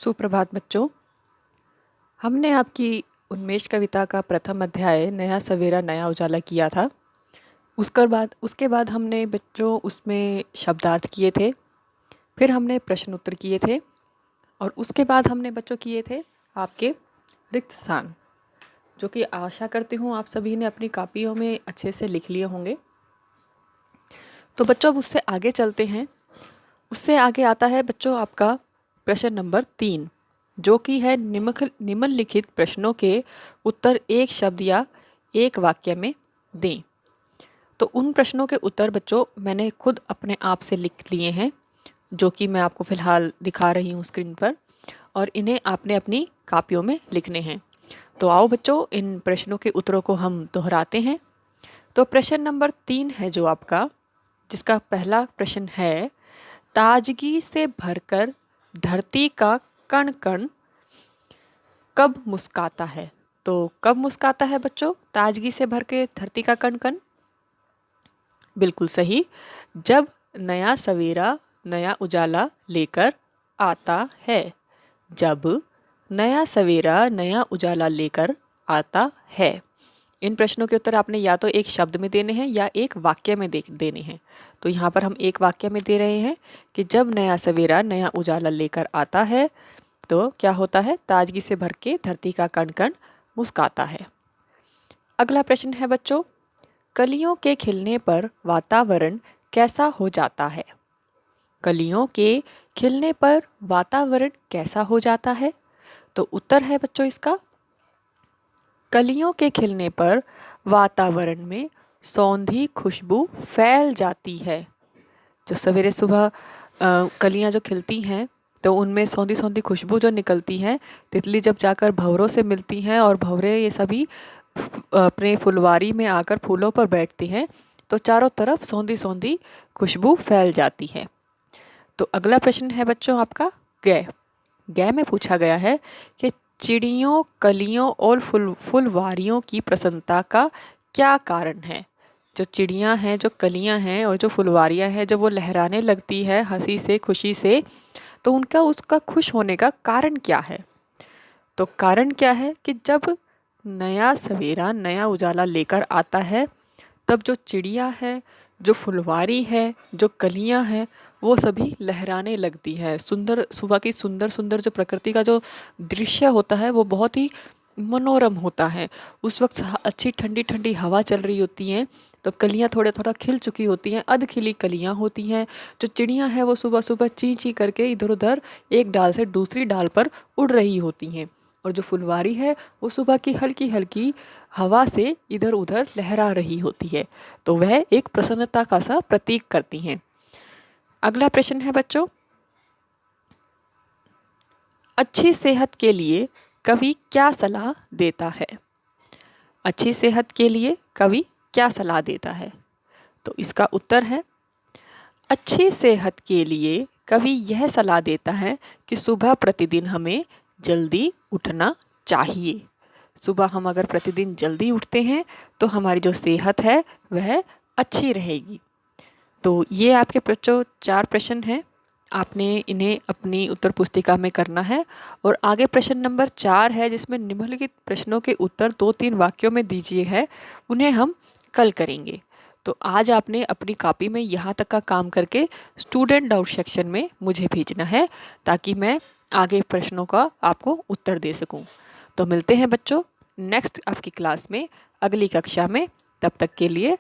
सुप्रभात बच्चों। हमने आपकी उन्मेष कविता का प्रथम अध्याय नया सवेरा नया उजाला किया था। उसके बाद हमने बच्चों उसमें शब्दार्थ किए थे, फिर हमने प्रश्न उत्तर किए थे और उसके बाद हमने बच्चों किए थे आपके रिक्त स्थान, जो कि आशा करती हूँ आप सभी ने अपनी कापियों में अच्छे से लिख लिए होंगे। तो बच्चों अब उससे आगे चलते हैं। उससे आगे आता है बच्चों आपका प्रश्न नंबर 3, जो कि है निम्नलिखित प्रश्नों के उत्तर एक शब्द या एक वाक्य में दें। तो उन प्रश्नों के उत्तर बच्चों मैंने खुद अपने आप से लिख लिए हैं, जो कि मैं आपको फ़िलहाल दिखा रही हूँ स्क्रीन पर, और इन्हें आपने अपनी कापियों में लिखने हैं। तो आओ बच्चों इन प्रश्नों के उत्तरों को हम दोहराते हैं। तो प्रश्न नंबर 3 है जो आपका, जिसका पहला प्रश्न है, ताजगी से भरकर धरती का कण कण कब मुस्काता है। तो कब मुस्काता है बच्चों ताजगी से भर के धरती का कण कण? बिल्कुल सही, जब नया सवेरा नया उजाला लेकर आता है। जब नया सवेरा नया उजाला लेकर आता है। इन प्रश्नों के उत्तर आपने या तो एक शब्द में देने हैं या एक वाक्य में देने हैं। तो यहाँ पर हम एक वाक्य में दे रहे हैं कि जब नया सवेरा नया उजाला लेकर आता है तो क्या होता है, ताजगी से भर के धरती का कण कण मुस्काता है। अगला प्रश्न है बच्चों, कलियों के खिलने पर वातावरण कैसा हो जाता है। कलियों के खिलने पर वातावरण कैसा हो जाता है। तो उत्तर है बच्चों इसका, कलियों के खिलने पर वातावरण में सौंधी खुशबू फैल जाती है। जो सवेरे सुबह कलियां जो खिलती हैं तो उनमें सौंधी सौंधी खुशबू जो निकलती हैं, तितली जब जाकर भंवरों से मिलती हैं और भंवरे ये सभी अपने फुलवारी में आकर फूलों पर बैठती हैं, तो चारों तरफ सौंधी सौंधी खुशबू फैल जाती है। तो अगला प्रश्न है बच्चों आपका गै में पूछा गया है कि चिड़ियों कलियों और फुलवारियों की प्रसन्नता का क्या कारण है। जो चिड़ियाँ हैं, जो कलियाँ हैं और जो फुलवारियाँ हैं, जब वो लहराने लगती है हंसी से खुशी से, तो उसका खुश होने का कारण क्या है। तो कारण क्या है कि जब नया सवेरा नया उजाला लेकर आता है, तब जो चिड़िया है, जो फुलवारी है, जो कलियां हैं, वो सभी लहराने लगती है। सुंदर सुबह की सुंदर सुंदर जो प्रकृति का जो दृश्य होता है वो बहुत ही मनोरम होता है। उस वक्त अच्छी ठंडी ठंडी हवा चल रही होती है, तो कलियां थोड़ा थोड़ा खिल चुकी होती हैं, अध खिली कलियां होती हैं। जो चिड़ियां हैं वो सुबह सुबह ची ची करके इधर उधर एक डाल से दूसरी डाल पर उड़ रही होती हैं, और जो फुलवारी है वो सुबह की हल्की हल्की हवा से इधर उधर लहरा रही होती है। तो वह एक प्रसन्नता का सा प्रतीक करती हैं। अगला प्रश्न है बच्चों, अच्छी सेहत के लिए कवि क्या सलाह देता है। अच्छी सेहत के लिए कवि क्या सलाह देता है। तो इसका उत्तर है, अच्छी सेहत के लिए कवि यह सलाह देता है कि सुबह प्रतिदिन हमें जल्दी उठना चाहिए। सुबह हम अगर प्रतिदिन जल्दी उठते हैं तो हमारी जो सेहत है वह अच्छी रहेगी। तो ये आपके बच्चों 4 प्रश्न हैं, आपने इन्हें अपनी उत्तर पुस्तिका में करना है। और आगे प्रश्न नंबर 4 है, जिसमें निम्नलिखित प्रश्नों के उत्तर 2-3 वाक्यों में दीजिए है, उन्हें हम कल करेंगे। तो आज आपने अपनी कॉपी में यहाँ तक का काम करके स्टूडेंट डाउट सेक्शन में मुझे भेजना है, ताकि मैं आगे प्रश्नों का आपको उत्तर दे सकूँ। तो मिलते हैं बच्चों नेक्स्ट आपकी क्लास में, अगली कक्षा में। तब तक के लिए